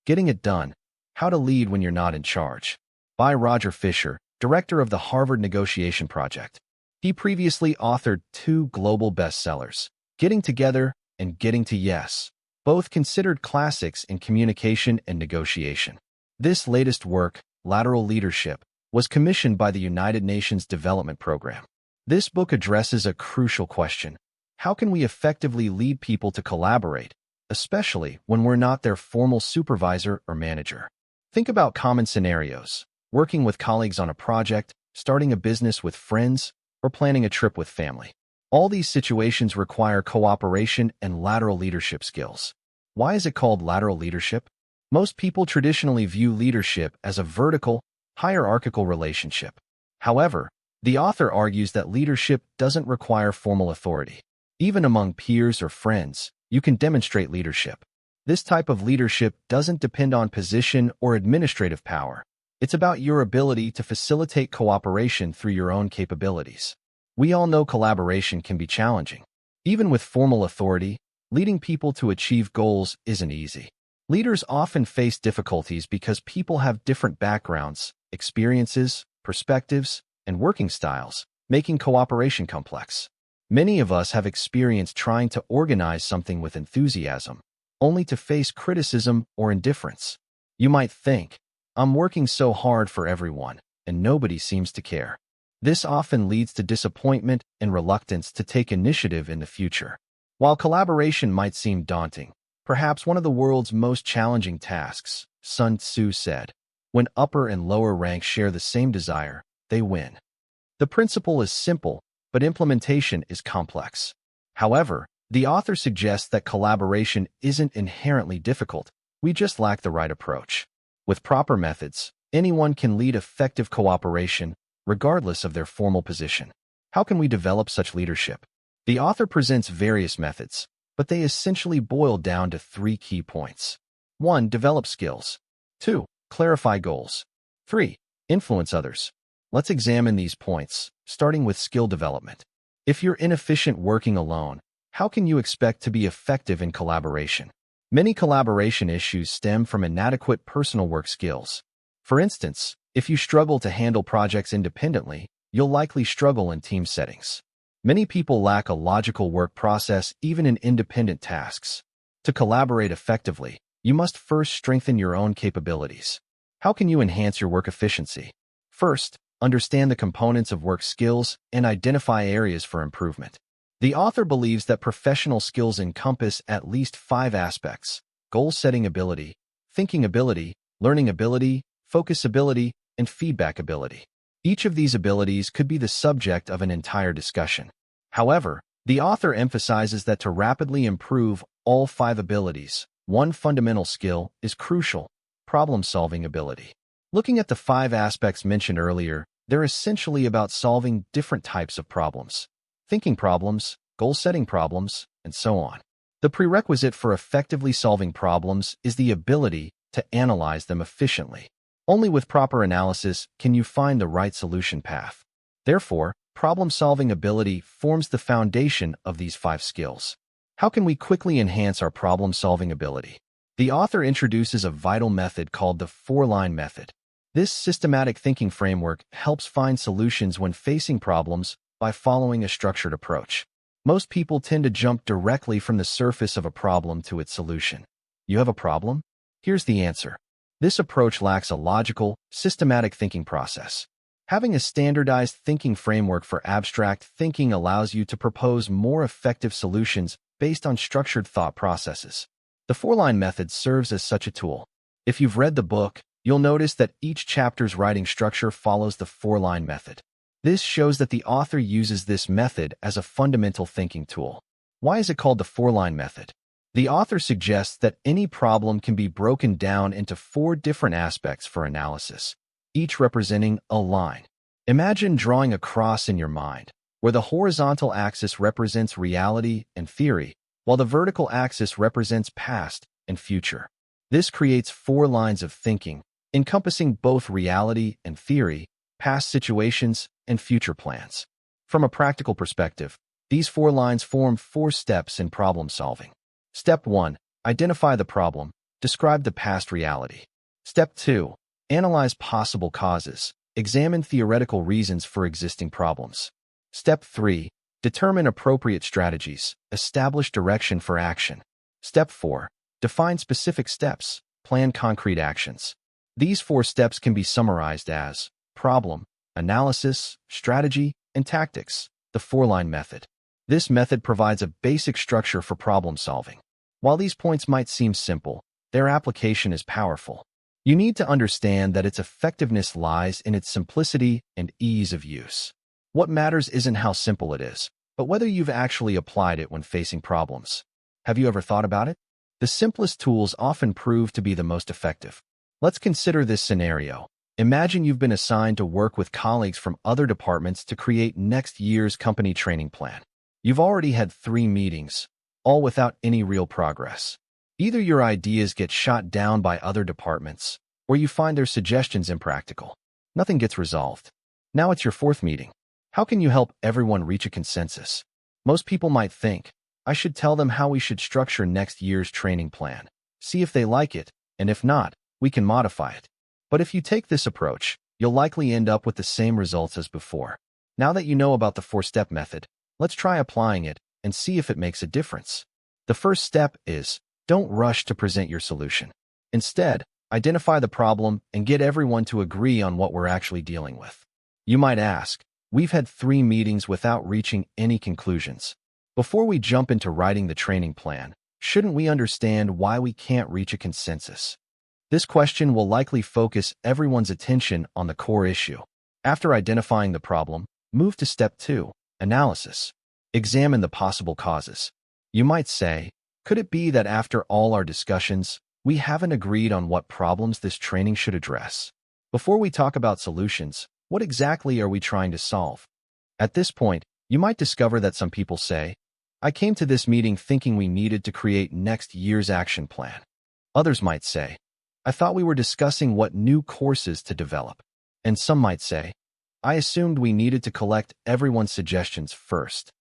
Getting It Done: How to Lead When You're Not in Charge, by Roger Fisher, director of the Harvard Negotiation Project. He previously authored two global bestsellers, Getting Together and Getting to Yes, both considered classics in communication and negotiation. This latest work, Lateral Leadership, was commissioned by the United Nations Development Program. This book addresses a crucial question: how can we effectively lead people to collaborate, especially when we're not their formal supervisor or manager? Think about common scenarios: working with colleagues on a project, starting a business with friends, or planning a trip with family. All these situations require cooperation and lateral leadership skills. Why is it called lateral leadership? Most people traditionally view leadership as a vertical, hierarchical relationship. However, the author argues that leadership doesn't require formal authority. Even among peers or friends, you can demonstrate leadership. This type of leadership doesn't depend on position or administrative power. It's about your ability to facilitate cooperation through your own capabilities. We all know collaboration can be challenging. Even with formal authority, leading people to achieve goals isn't easy. Leaders often face difficulties because people have different backgrounds, experiences, perspectives, and working styles, making cooperation complex. Many of us have experienced trying to organize something with enthusiasm, only to face criticism or indifference. You might think, "I'm working so hard for everyone, and nobody seems to care." This often leads to disappointment and reluctance to take initiative in the future. While collaboration might seem daunting, perhaps one of the world's most challenging tasks, Sun Tzu said, "When upper and lower ranks share the same desire, they win." The principle is simple, but implementation is complex. However, the author suggests that collaboration isn't inherently difficult, we just lack the right approach. With proper methods, anyone can lead effective cooperation, regardless of their formal position. How can we develop such leadership? The author presents various methods, but they essentially boil down to three key points. 1. Develop skills. 2. Clarify goals. 3. Influence others. Let's examine these points, starting with skill development. If you're inefficient working alone, how can you expect to be effective in collaboration? Many collaboration issues stem from inadequate personal work skills. For instance, if you struggle to handle projects independently, you'll likely struggle in team settings. Many people lack a logical work process even in independent tasks. To collaborate effectively, you must first strengthen your own capabilities. How can you enhance your work efficiency? First, understand the components of work skills and identify areas for improvement. The author believes that professional skills encompass at least 5 aspects: goal-setting ability, thinking ability, learning ability, focus ability, and feedback ability. Each of these abilities could be the subject of an entire discussion. However, the author emphasizes that to rapidly improve all 5 abilities, one fundamental skill is crucial: problem-solving ability. Looking at the 5 aspects mentioned earlier, they're essentially about solving different types of problems: thinking problems, goal-setting problems, and so on. The prerequisite for effectively solving problems is the ability to analyze them efficiently. Only with proper analysis can you find the right solution path. Therefore, problem-solving ability forms the foundation of these 5 skills. How can we quickly enhance our problem-solving ability? The author introduces a vital method called the 4-line method. This systematic thinking framework helps find solutions when facing problems by following a structured approach. Most people tend to jump directly from the surface of a problem to its solution. You have a problem? Here's the answer. This approach lacks a logical, systematic thinking process. Having a standardized thinking framework for abstract thinking allows you to propose more effective solutions based on structured thought processes. The 4-line method serves as such a tool. If you've read the book, you'll notice that each chapter's writing structure follows the 4-line method. This shows that the author uses this method as a fundamental thinking tool. Why is it called the 4-line method? The author suggests that any problem can be broken down into 4 different aspects for analysis, each representing a line. Imagine drawing a cross in your mind, where the horizontal axis represents reality and theory, while the vertical axis represents past and future. This creates 4 lines of thinking, encompassing both reality and theory, past situations, and future plans. From a practical perspective, these 4 lines form 4 steps in problem solving. Step 1. Identify the problem. Describe the past reality. Step 2. Analyze possible causes. Examine theoretical reasons for existing problems. Step 3. Determine appropriate strategies. Establish direction for action. Step 4. Define specific steps. Plan concrete actions. These 4 steps can be summarized as problem, analysis, strategy, and tactics, the 4-line method. This method provides a basic structure for problem solving. While these points might seem simple, their application is powerful. You need to understand that its effectiveness lies in its simplicity and ease of use. What matters isn't how simple it is, but whether you've actually applied it when facing problems. Have you ever thought about it? The simplest tools often prove to be the most effective. Let's consider this scenario. Imagine you've been assigned to work with colleagues from other departments to create next year's company training plan. You've already had 3 meetings, all without any real progress. Either your ideas get shot down by other departments, or you find their suggestions impractical. Nothing gets resolved. Now it's your 4th meeting. How can you help everyone reach a consensus? Most people might think, I should tell them how we should structure next year's training plan. See if they like it, and if not, we can modify it. But if you take this approach, you'll likely end up with the same results as before. Now that you know about the 4-step method, let's try applying it and see if it makes a difference. The first step is, don't rush to present your solution. Instead, identify the problem and get everyone to agree on what we're actually dealing with. You might ask, we've had 3 meetings without reaching any conclusions. Before we jump into writing the training plan, shouldn't we understand why we can't reach a consensus? This question will likely focus everyone's attention on the core issue. After identifying the problem, move to step 2, analysis. Examine the possible causes. You might say, could it be that after all our discussions, we haven't agreed on what problems this training should address? Before we talk about solutions, what exactly are we trying to solve? At this point, you might discover that some people say, I came to this meeting thinking we needed to create next year's action plan. Others might say, I thought we were discussing what new courses to develop. And some might say, I assumed we needed to collect everyone's suggestions first.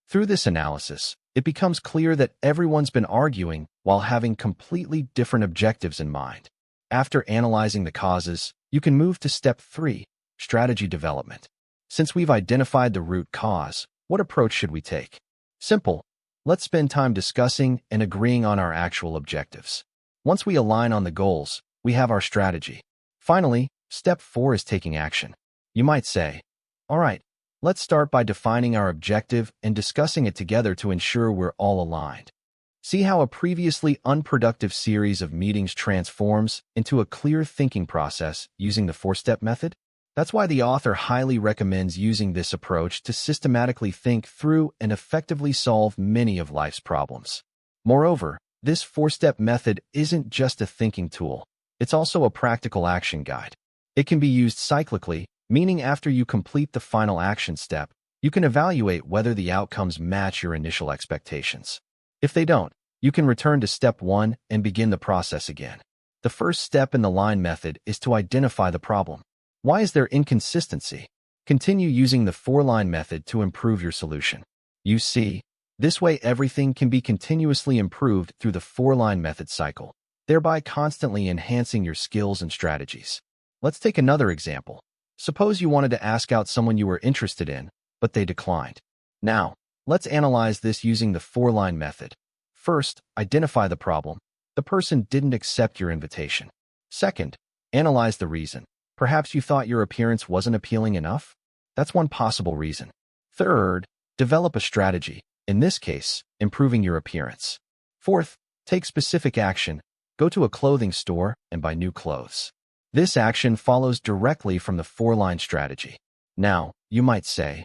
Through this analysis, it becomes clear that everyone's been arguing while having completely different objectives in mind. After analyzing the causes, you can move to step 3, strategy development. Since we've identified the root cause, what approach should we take? Simple. Let's spend time discussing and agreeing on our actual objectives. Once we align on the goals, we have our strategy. Finally, step 4 is taking action. You might say, all right, let's start by defining our objective and discussing it together to ensure we're all aligned. See how a previously unproductive series of meetings transforms into a clear thinking process using the 4-step method? That's why the author highly recommends using this approach to systematically think through and effectively solve many of life's problems. Moreover, this 4-step method isn't just a thinking tool. It's also a practical action guide. It can be used cyclically, meaning after you complete the final action step, you can evaluate whether the outcomes match your initial expectations. If they don't, you can return to step 1 and begin the process again. The first step in the line method is to identify the problem. Why is there inconsistency? Continue using the 4-line method to improve your solution. You see, this way everything can be continuously improved through the 4-line method cycle, thereby constantly enhancing your skills and strategies. Let's take another example. Suppose you wanted to ask out someone you were interested in, but they declined. Now, let's analyze this using the 4-line method. First, identify the problem. The person didn't accept your invitation. Second, analyze the reason. Perhaps you thought your appearance wasn't appealing enough? That's one possible reason. Third, develop a strategy. In this case, improving your appearance. Fourth, take specific action. Go to a clothing store and buy new clothes. This action follows directly from the 4-line strategy. Now, you might say,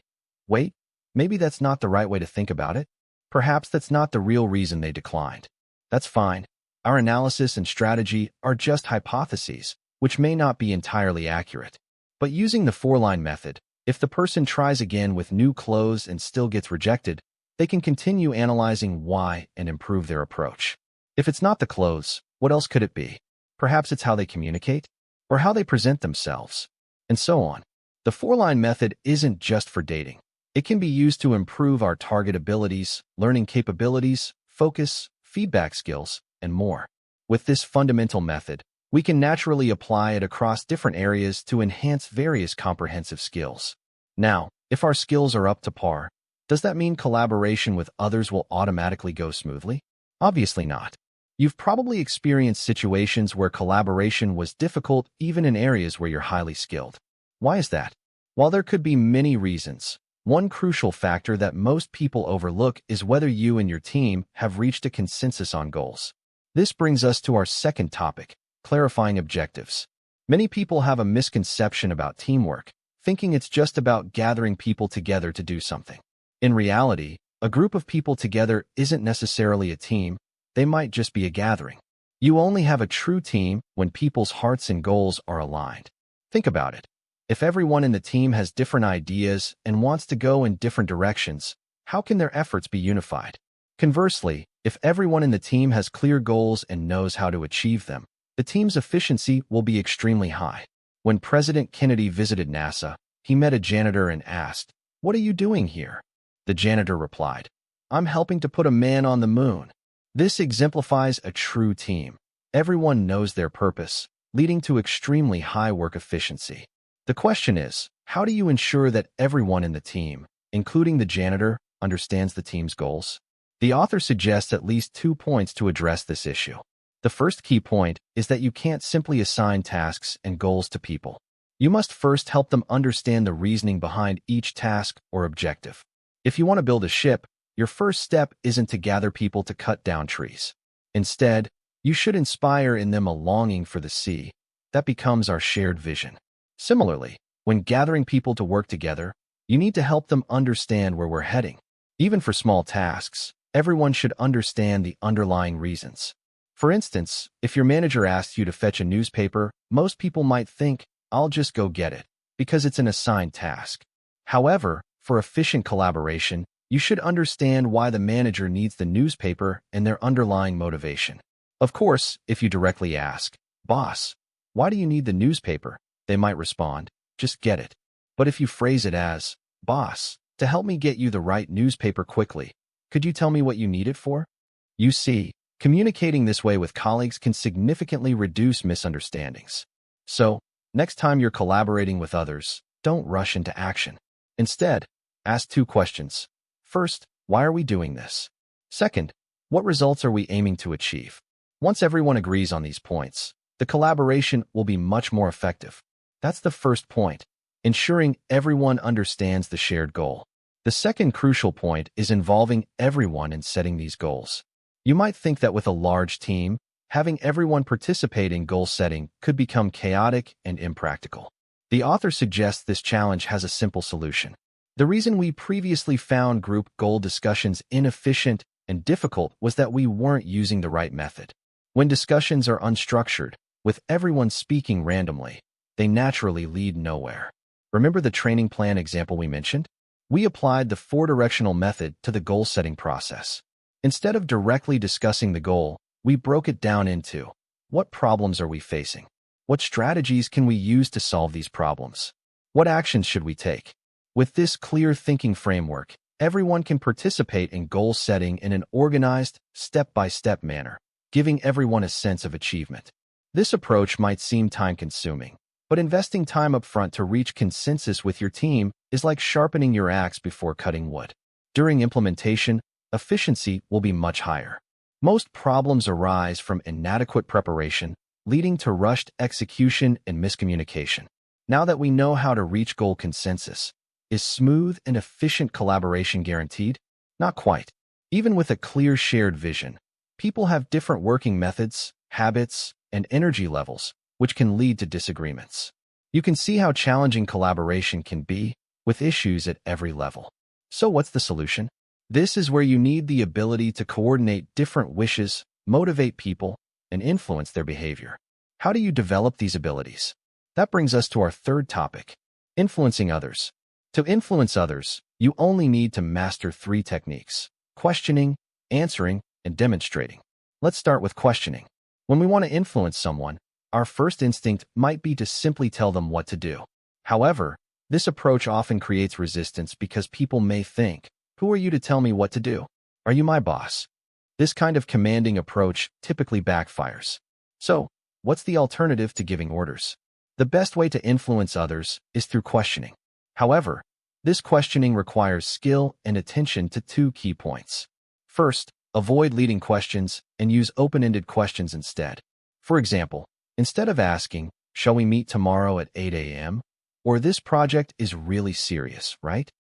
wait, maybe that's not the right way to think about it. Perhaps that's not the real reason they declined. That's fine. Our analysis and strategy are just hypotheses, which may not be entirely accurate. But using the 4-line method, if the person tries again with new clothes and still gets rejected, they can continue analyzing why and improve their approach. If it's not the clothes, what else could it be? Perhaps it's how they communicate, or how they present themselves, and so on. The 4-line method isn't just for dating. It can be used to improve our target abilities, learning capabilities, focus, feedback skills, and more. With this fundamental method, we can naturally apply it across different areas to enhance various comprehensive skills. Now, if our skills are up to par, does that mean collaboration with others will automatically go smoothly? Obviously not. You've probably experienced situations where collaboration was difficult even in areas where you're highly skilled. Why is that? While there could be many reasons, one crucial factor that most people overlook is whether you and your team have reached a consensus on goals. This brings us to our second topic, clarifying objectives. Many people have a misconception about teamwork, thinking it's just about gathering people together to do something. In reality, a group of people together isn't necessarily a team, they might just be a gathering. You only have a true team when people's hearts and goals are aligned. Think about it. If everyone in the team has different ideas and wants to go in different directions, how can their efforts be unified? Conversely, if everyone in the team has clear goals and knows how to achieve them, the team's efficiency will be extremely high. When President Kennedy visited NASA, he met a janitor and asked, "What are you doing here?" The janitor replied, "I'm helping to put a man on the moon." This exemplifies a true team. Everyone knows their purpose, leading to extremely high work efficiency. The question is, how do you ensure that everyone in the team, including the janitor, understands the team's goals? The author suggests at least 2 points to address this issue. The first key point is that you can't simply assign tasks and goals to people. You must first help them understand the reasoning behind each task or objective. If you want to build a ship, your first step isn't to gather people to cut down trees. Instead, you should inspire in them a longing for the sea. That becomes our shared vision. Similarly, when gathering people to work together, you need to help them understand where we're heading. Even for small tasks, everyone should understand the underlying reasons. For instance, if your manager asks you to fetch a newspaper, most people might think, "I'll just go get it," because it's an assigned task. However, for efficient collaboration, you should understand why the manager needs the newspaper and their underlying motivation. Of course, if you directly ask, "Boss, why do you need the newspaper?" they might respond, "Just get it." But if you phrase it as, "Boss, to help me get you the right newspaper quickly, could you tell me what you need it for?" You see, communicating this way with colleagues can significantly reduce misunderstandings. So, next time you're collaborating with others, don't rush into action. Instead, ask 2 questions. First, why are we doing this? Second, what results are we aiming to achieve? Once everyone agrees on these points, the collaboration will be much more effective. That's the first point, ensuring everyone understands the shared goal. The second crucial point is involving everyone in setting these goals. You might think that with a large team, having everyone participate in goal setting could become chaotic and impractical. The author suggests this challenge has a simple solution. The reason we previously found group goal discussions inefficient and difficult was that we weren't using the right method. When discussions are unstructured, with everyone speaking randomly, they naturally lead nowhere. Remember the training plan example we mentioned? We applied the 4-directional method to the goal-setting process. Instead of directly discussing the goal, we broke it down into, what problems are we facing? What strategies can we use to solve these problems? What actions should we take? With this clear thinking framework, everyone can participate in goal setting in an organized, step-by-step manner, giving everyone a sense of achievement. This approach might seem time-consuming, but investing time up front to reach consensus with your team is like sharpening your axe before cutting wood. During implementation, efficiency will be much higher. Most problems arise from inadequate preparation, leading to rushed execution and miscommunication. Now that we know how to reach goal consensus, is smooth and efficient collaboration guaranteed? Not quite. Even with a clear shared vision, people have different working methods, habits, and energy levels, which can lead to disagreements. You can see how challenging collaboration can be, with issues at every level. So what's the solution? This is where you need the ability to coordinate different wishes, motivate people, and influence their behavior. How do you develop these abilities? That brings us to our third topic, influencing others. To influence others, you only need to master 3 techniques: questioning, answering, and demonstrating. Let's start with questioning. When we want to influence someone, our first instinct might be to simply tell them what to do. However, this approach often creates resistance because people may think, "Who are you to tell me what to do? Are you my boss?" This kind of commanding approach typically backfires. So, what's the alternative to giving orders? The best way to influence others is through questioning. However, this questioning requires skill and attention to two key points. First, avoid leading questions and use open-ended questions instead. For example, instead of asking, "Shall we meet tomorrow at 8 a.m.?" or "This project is really serious, right?"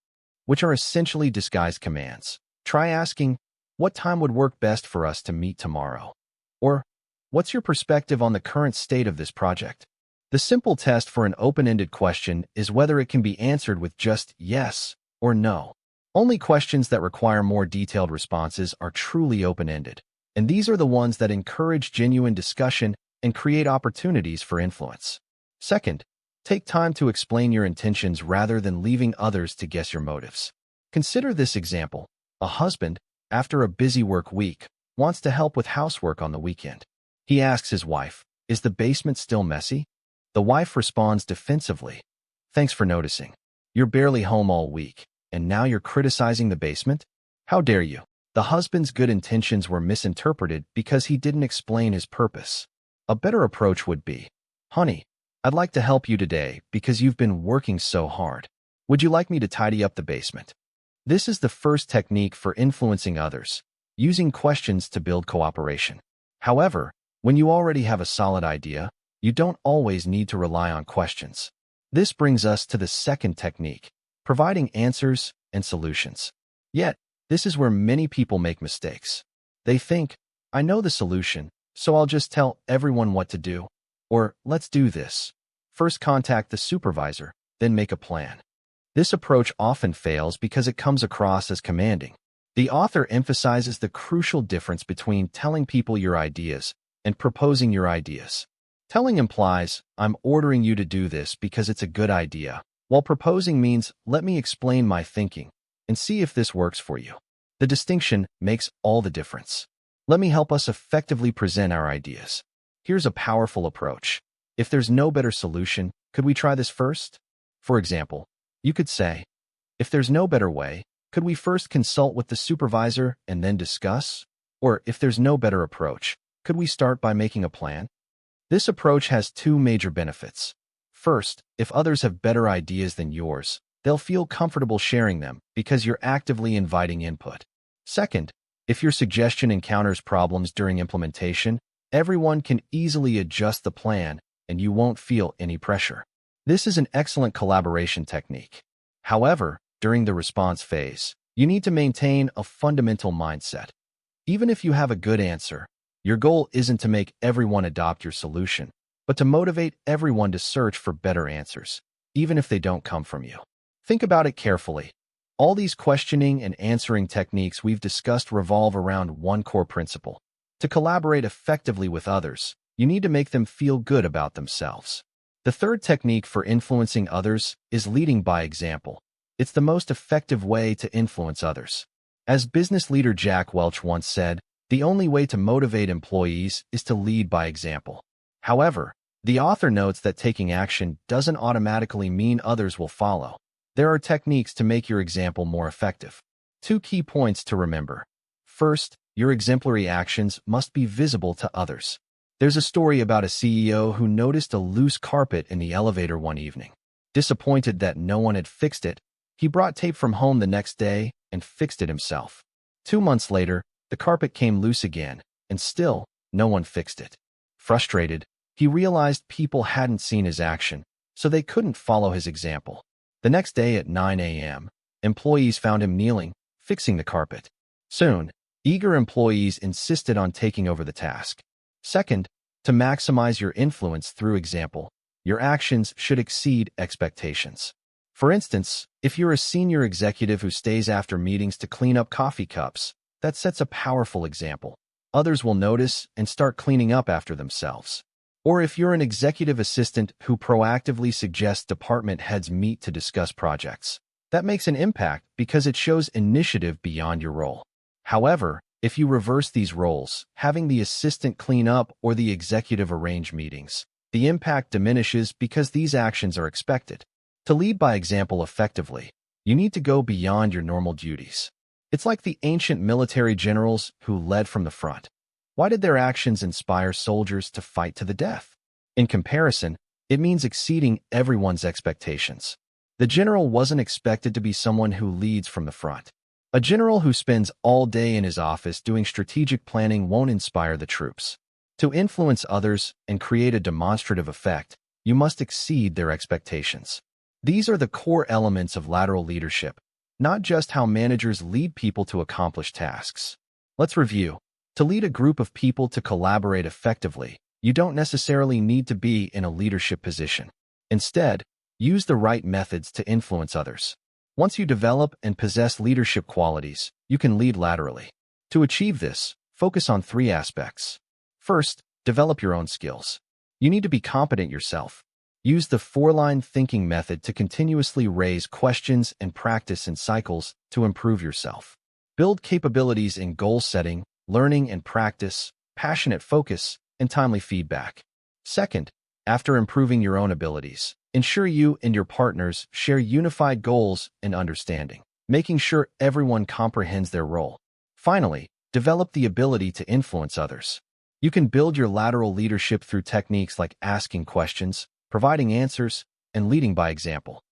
which are essentially disguised commands. Try asking, "What time would work best for us to meet tomorrow?" Or, "What's your perspective on the current state of this project?" The simple test for an open-ended question is whether it can be answered with just yes or no. Only questions that require more detailed responses are truly open-ended, and these are the ones that encourage genuine discussion and create opportunities for influence. Second, take time to explain your intentions rather than leaving others to guess your motives. Consider this example. A husband, after a busy work week, wants to help with housework on the weekend. He asks his wife, "Is the basement still messy?" The wife responds defensively, "Thanks for noticing. You're barely home all week, and now you're criticizing the basement? How dare you?" The husband's good intentions were misinterpreted because he didn't explain his purpose. A better approach would be, "Honey, I'd like to help you today because you've been working so hard. Would you like me to tidy up the basement?" This is the first technique for influencing others, using questions to build cooperation. However, when you already have a solid idea, you don't always need to rely on questions. This brings us to the second technique, providing answers and solutions. Yet, this is where many people make mistakes. They think, "I know the solution, so I'll just tell everyone what to do." Or, "Let's do this. First contact the supervisor, then make a plan." This approach often fails because it comes across as commanding. The author emphasizes the crucial difference between telling people your ideas and proposing your ideas. Telling implies, "I'm ordering you to do this because it's a good idea," while proposing means, "Let me explain my thinking and see if this works for you." The distinction makes all the difference. Let me help us effectively present our ideas. Here's a powerful approach. If there's no better solution, could we try this first? For example, you could say, "If there's no better way, could we first consult with the supervisor and then discuss?" Or, "If there's no better approach, could we start by making a plan?" This approach has two major benefits. First, if others have better ideas than yours, they'll feel comfortable sharing them because you're actively inviting input. Second, if your suggestion encounters problems during implementation, everyone can easily adjust the plan and you won't feel any pressure. This is an excellent collaboration technique. However, during the response phase, you need to maintain a fundamental mindset. Even if you have a good answer, your goal isn't to make everyone adopt your solution, but to motivate everyone to search for better answers, even if they don't come from you. Think about it carefully. All these questioning and answering techniques we've discussed revolve around one core principle. To collaborate effectively with others, you need to make them feel good about themselves. The third technique for influencing others is leading by example. It's the most effective way to influence others. As business leader Jack Welch once said, "The only way to motivate employees is to lead by example." However, the author notes that taking action doesn't automatically mean others will follow. There are techniques to make your example more effective. Two key points to remember. First, your exemplary actions must be visible to others. There's a story about a CEO who noticed a loose carpet in the elevator one evening. Disappointed that no one had fixed it, he brought tape from home the next day and fixed it himself. 2 months later, the carpet came loose again, and still, no one fixed it. Frustrated, he realized people hadn't seen his action, so they couldn't follow his example. The next day at 9 a.m., employees found him kneeling, fixing the carpet. Soon, eager employees insisted on taking over the task. Second, to maximize your influence through example, your actions should exceed expectations. For instance, if you're a senior executive who stays after meetings to clean up coffee cups, that sets a powerful example. Others will notice and start cleaning up after themselves. Or if you're an executive assistant who proactively suggests department heads meet to discuss projects, that makes an impact because it shows initiative beyond your role. However, if you reverse these roles, having the assistant clean up or the executive arrange meetings, the impact diminishes because these actions are expected. To lead by example effectively, you need to go beyond your normal duties. It's like the ancient military generals who led from the front. Why did their actions inspire soldiers to fight to the death? In comparison, it means exceeding everyone's expectations. The general wasn't expected to be someone who leads from the front. A general who spends all day in his office doing strategic planning won't inspire the troops. To influence others and create a demonstrative effect, you must exceed their expectations. These are the core elements of lateral leadership, not just how managers lead people to accomplish tasks. Let's review. To lead a group of people to collaborate effectively, you don't necessarily need to be in a leadership position. Instead, use the right methods to influence others. Once you develop and possess leadership qualities, you can lead laterally. To achieve this, focus on 3 aspects. First, develop your own skills. You need to be competent yourself. Use the 4-line thinking method to continuously raise questions and practice in cycles to improve yourself. Build capabilities in goal setting, learning and practice, passionate focus, and timely feedback. Second, after improving your own abilities, ensure you and your partners share unified goals and understanding, making sure everyone comprehends their role. Finally, develop the ability to influence others. You can build your lateral leadership through techniques like asking questions, providing answers, and leading by example.